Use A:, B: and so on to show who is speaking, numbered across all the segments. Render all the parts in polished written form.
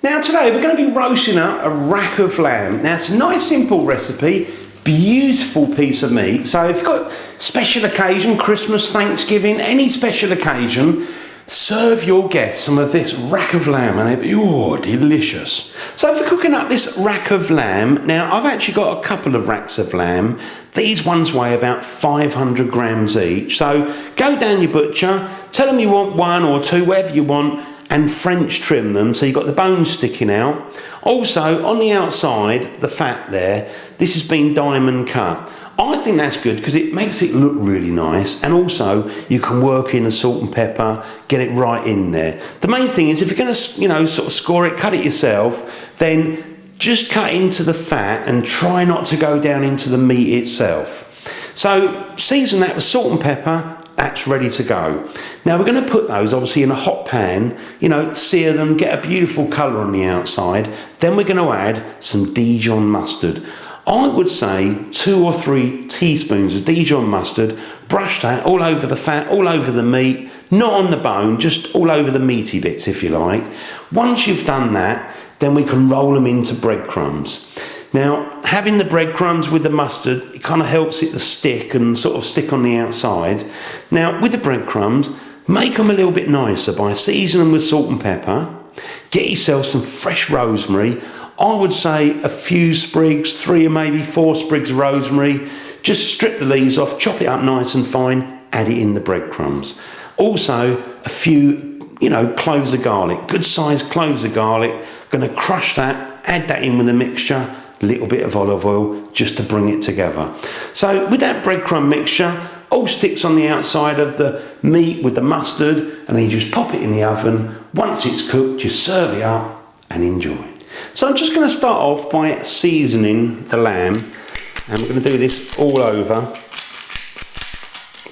A: Now today we're going to be roasting up a rack of lamb. Now it's a nice simple recipe, beautiful piece of meat. So if you've got special occasion, Christmas, Thanksgiving, any special occasion, serve your guests some of this rack of lamb and it'll be, oh, delicious. So for cooking up this rack of lamb, now I've actually got a couple of racks of lamb. These ones weigh about 500 grams each. So go down your butcher, tell them you want one or two, whatever you want, and French trim them so you've got the bones sticking out. Also, on the outside, the fat there, this has been diamond cut. I think that's good because it makes it look really nice, and also you can work in the salt and pepper, get it right in there. The main thing is if you're going to, sort of score it, cut it yourself, then just cut into the fat and try not to go down into the meat itself. So season that with salt and pepper. That's ready to go. Now we're going to put those obviously in a hot pan, sear them, get a beautiful colour on the outside. Then we're going to add some Dijon mustard. I would say 2 or 3 teaspoons of Dijon mustard. Brush that all over the fat, all over the meat, not on the bone, just all over the meaty bits if you like. Once you've done that, then we can roll them into breadcrumbs. Now, having the breadcrumbs with the mustard, it kind of helps it to stick and sort of stick on the outside. Now, with the breadcrumbs, make them a little bit nicer by seasoning them with salt and pepper. Get yourself some fresh rosemary. I would say a few sprigs, 3 or maybe 4 sprigs of rosemary. Just strip the leaves off, chop it up nice and fine, add it in the breadcrumbs. Also, a few, cloves of garlic, good sized cloves of garlic. Going to crush that, add that in with the mixture. Little bit of olive oil just to bring it together. So with that breadcrumb mixture, all sticks on the outside of the meat with the mustard, and then you just pop it in the oven. Once it's cooked, you serve it up and enjoy. So I'm just going to start off by seasoning the lamb, and we're going to do this all over.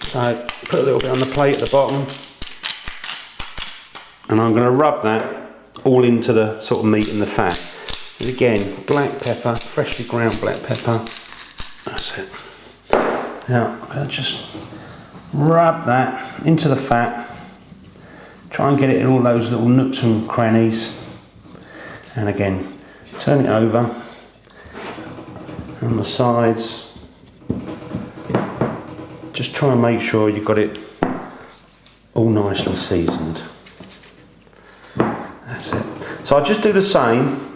A: So put a little bit on the plate at the bottom, and I'm going to rub that all into the sort of meat and the fat. And again, black pepper, freshly ground black pepper. That's it. Now, I'll just rub that into the fat. Try and get it in all those little nooks and crannies. And again, turn it over on the sides. Just try and make sure you've got it all nicely seasoned. That's it. So I'll just do the same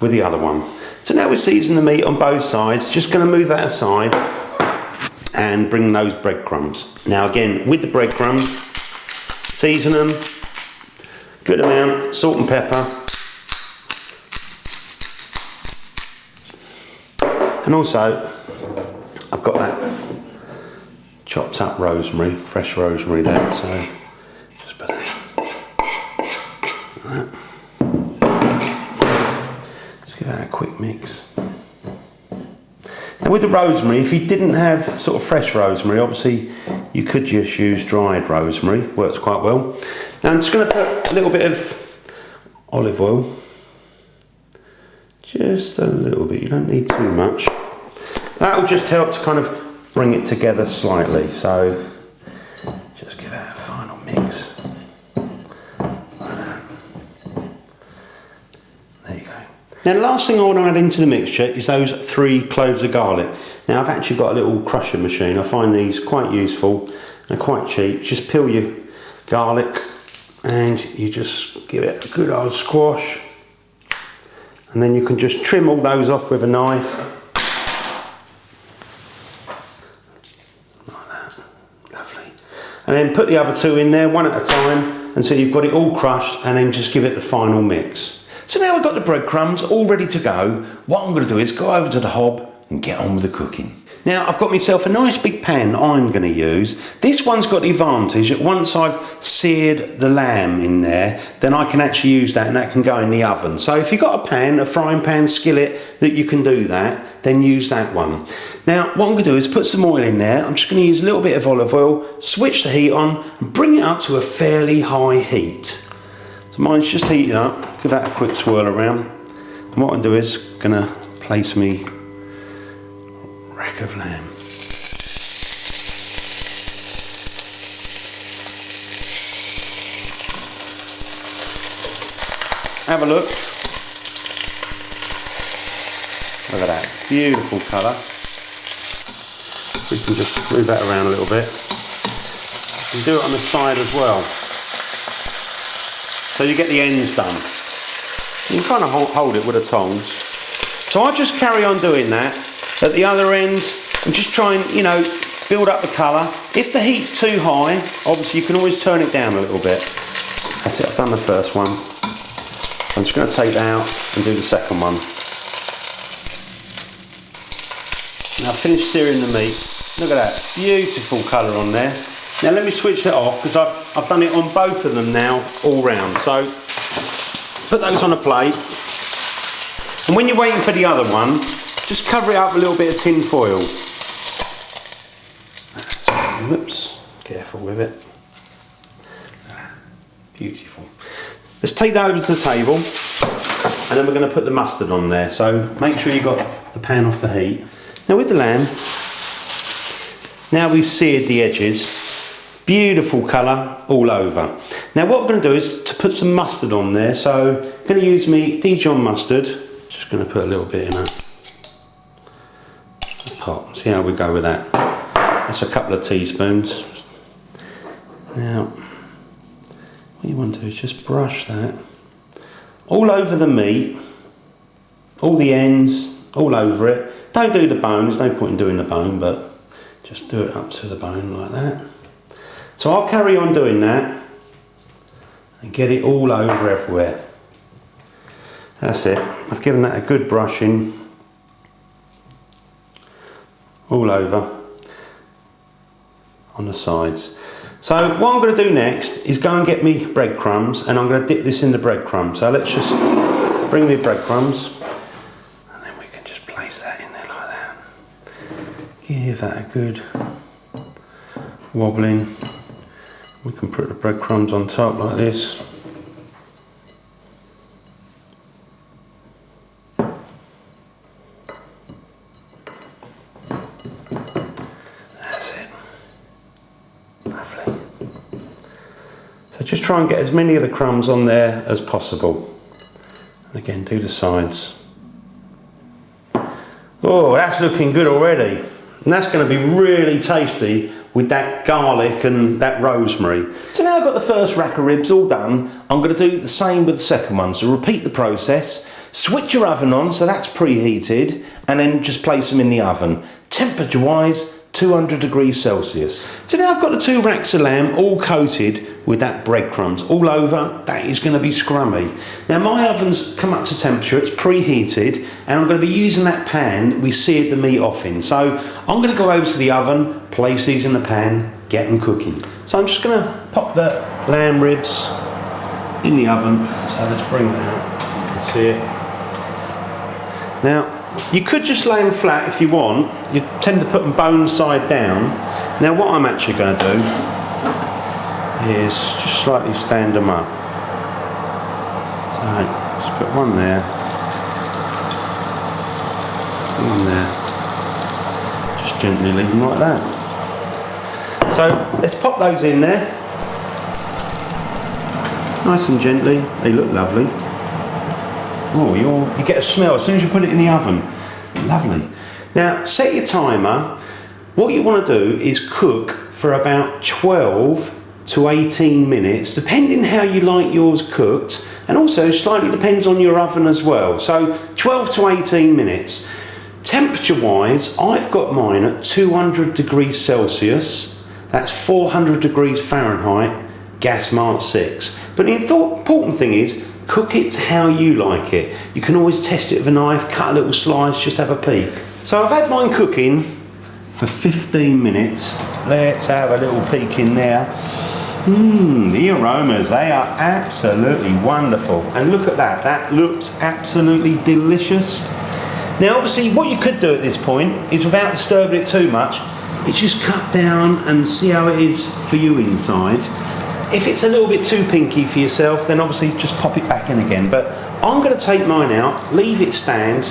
A: with the other one. So now we're seasoning the meat on both sides. Just going to move that aside and bring those breadcrumbs. Now again, with the breadcrumbs, season them, good amount, salt and pepper. And also, I've got that chopped up rosemary, fresh rosemary there, so just put that. Give that a quick mix. Now with the rosemary, if you didn't have sort of fresh rosemary, obviously you could just use dried rosemary, works quite well. Now I'm just going to put a little bit of olive oil, just a little bit, you don't need too much. That will just help to kind of bring it together slightly, so just give that a final mix. Now the last thing I want to add into the mixture is those 3 cloves of garlic. Now I've actually got a little crusher machine. I find these quite useful. They're quite cheap. Just peel your garlic and you just give it a good old squash. And then you can just trim all those off with a knife. Like that. Lovely. And then put the other 2 in there, one at a time, until you've got it all crushed, and then just give it the final mix. So now I've got the breadcrumbs all ready to go. What I'm going to do is go over to the hob and get on with the cooking. Now I've got myself a nice big pan I'm going to use. This one's got the advantage that once I've seared the lamb in there, then I can actually use that and that can go in the oven. So if you've got a pan, a frying pan, skillet that you can do that, then use that one. Now what I'm going to do is put some oil in there. I'm just going to use a little bit of olive oil, switch the heat on and bring it up to a fairly high heat. So mine's just heating up, give that a quick swirl around. And what I'll do is going to place me rack of lamb. have a look. Look at that, beautiful colour. We can just move that around a little bit. You do it on the side as well. So you get the ends done. You can kind of hold it with the tongs. So I just carry on doing that at the other end and just try and, you know, build up the colour. If the heat's too high, obviously you can always turn it down a little bit. That's it, I've done the first one. I'm just going to take that out and do the second one. Now I've finished searing the meat. Look at that, beautiful colour on there. Now let me switch it off because I've done it on both of them now all round. So put those on a plate. And when you're waiting for the other one, just cover it up with a little bit of tin foil. Whoops, careful with it. Beautiful. Let's take that over to the table and then we're going to put the mustard on there. So make sure you've got the pan off the heat. Now with the lamb, now we've seared the edges. Beautiful colour all over. Now what we're going to do is to put some mustard on there. So I'm going to use me Dijon mustard. Just going to put a little bit in a pot. See how we go with that. That's a couple of teaspoons. Now, what you want to do is just brush that all over the meat, all the ends, all over it. Don't do the bone, there's no point in doing the bone, but just do it up to the bone like that. So I'll carry on doing that and get it all over everywhere. That's it. I've given that a good brushing all over on the sides. So what I'm going to do next is go and get me breadcrumbs and I'm going to dip this in the breadcrumbs. So let's just bring me breadcrumbs and then we can just place that in there like that. Give that a good wobbling. We can put the breadcrumbs on top like this. Lovely. So just try and get as many of the crumbs on there as possible. And again, do the sides. Oh, that's looking good already. And that's going to be really tasty with that garlic and that rosemary. So now I've got the first rack of ribs all done. I'm going to do the same with the second one. So repeat the process. Switch your oven on so that's preheated and then just place them in the oven. Temperature wise, 200 degrees Celsius. So now I've got the 2 racks of lamb all coated with that breadcrumbs all over. That is going to be scrummy. Now my oven's come up to temperature, it's preheated, and I'm going to be using that pan we seared the meat off in. So I'm going to go over to the oven, place these in the pan, get them cooking. So I'm just going to pop the lamb ribs in the oven. So let's bring that out so you can see it. Now, you could just lay them flat if you want. You tend to put them bone side down. Now what I'm actually going to do is just slightly stand them up. So just put one there, one there. Just gently leave them like that. So let's pop those in there. Nice and gently. They look lovely. Oh, you get a smell as soon as you put it in the oven. Lovely. Now, set your timer. What you want to do is cook for about 12 to 18 minutes, depending how you like yours cooked, and also slightly depends on your oven as well. So 12 to 18 minutes. Temperature-wise, I've got mine at 200 degrees Celsius. That's 400 degrees Fahrenheit, gas mark 6. But the important thing is, cook it how you like it. You can always test it with a knife, cut a little slice, just have a peek. So I've had mine cooking for 15 minutes. Let's have a little peek in there. The aromas, they are absolutely wonderful. And look at that, that looks absolutely delicious. Now obviously what you could do at this point is, without disturbing it too much, is just cut down and see how it is for you inside. If it's a little bit too pinky for yourself, then obviously just pop it back in again. But I'm going to take mine out, leave it stand,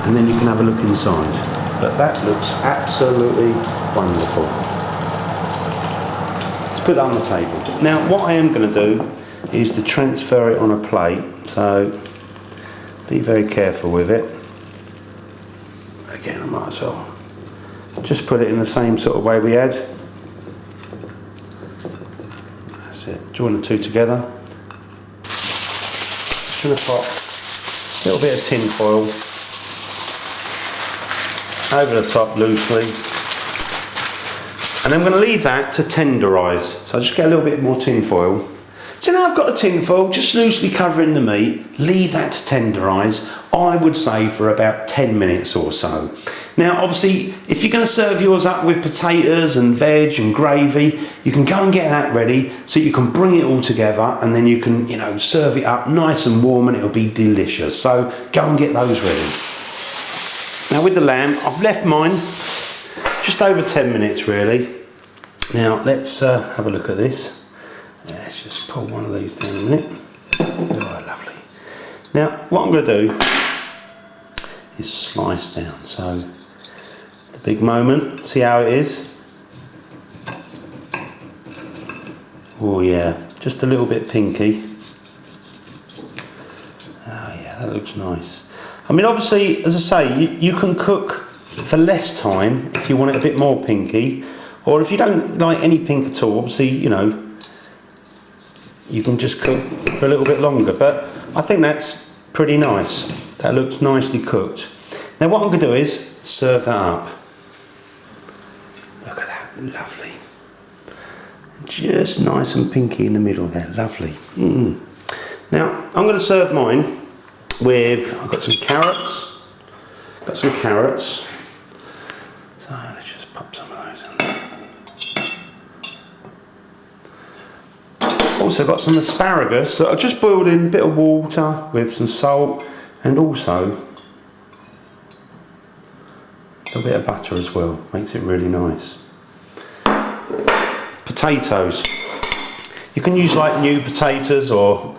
A: and then you can have a look inside. But that looks absolutely wonderful. Let's put that on the table. Now what I am going to do, is to transfer it on a plate, so be very careful with it. Again, I might as well just put it in the same sort of way we had. That's it, join the two together. Just going to pop a little bit of tin foil over the top loosely, and I'm going to leave that to tenderise. So I just get a little bit more tin foil. So now I've got the tin foil just loosely covering the meat, leave that to tenderise, I would say for about 10 minutes or so. Now obviously if you're going to serve yours up with potatoes and veg and gravy, you can go and get that ready so you can bring it all together, and then you can, you know, serve it up nice and warm and it'll be delicious. So go and get those ready. Now with the lamb, I've left mine just over 10 minutes really. Now let's have a look at this. Let's just pull one of these down a minute. Oh, lovely. Now, what I'm going to do is slice down. So, the big moment. See how it is? Oh yeah, just a little bit pinky. Oh yeah, that looks nice. I mean, obviously, as I say, you can cook for less time if you want it a bit more pinky, or if you don't like any pink at all, obviously, you know, you can just cook for a little bit longer, but I think that's pretty nice. That looks nicely cooked. Now what I'm going to do is serve that up. Look at that, lovely. Just nice and pinky in the middle there, lovely. Now I'm going to serve mine with, I've got some carrots. So let's just pop some of those in there. Also got some asparagus that I just boiled in a bit of water with some salt, and also a bit of butter as well, makes it really nice. Potatoes. You can use like new potatoes, or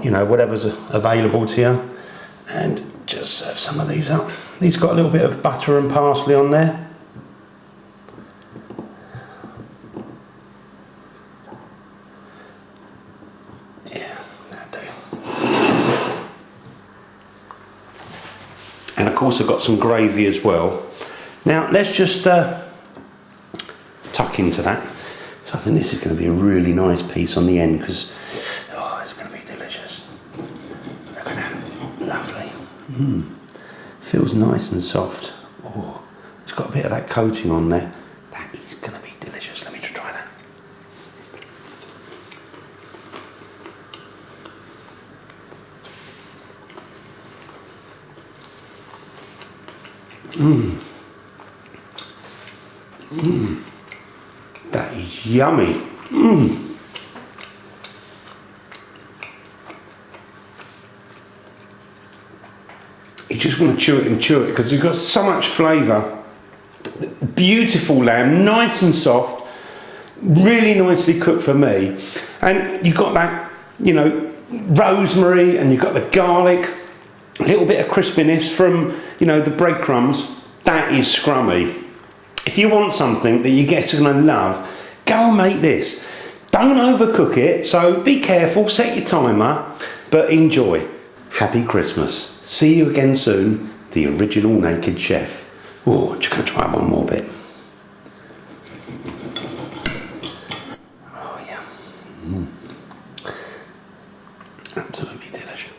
A: you know, whatever's available to you, and just serve some of these up. These got a little bit of butter and parsley on there. And of course I've got some gravy as well. Now let's just tuck into that. So I think this is going to be a really nice piece on the end, because oh, it's going to be delicious. Look at that, lovely. Feels nice and soft. Oh, it's got a bit of that coating on there. That is going to be delicious. Let me just try that. That is yummy. You just want to chew it and chew it, because you've got so much flavour. Beautiful lamb, nice and soft, really nicely cooked for me. And you've got that, you know, rosemary, and you've got the garlic, a little bit of crispiness from, you know, the breadcrumbs. That is scrummy. If you want something that your guests are going to love, go and make this. Don't overcook it, so be careful, set your timer, but enjoy. Happy Christmas. See you again soon, the original Naked Chef. Oh, I'm just going to try one more bit. Oh yeah. Absolutely delicious.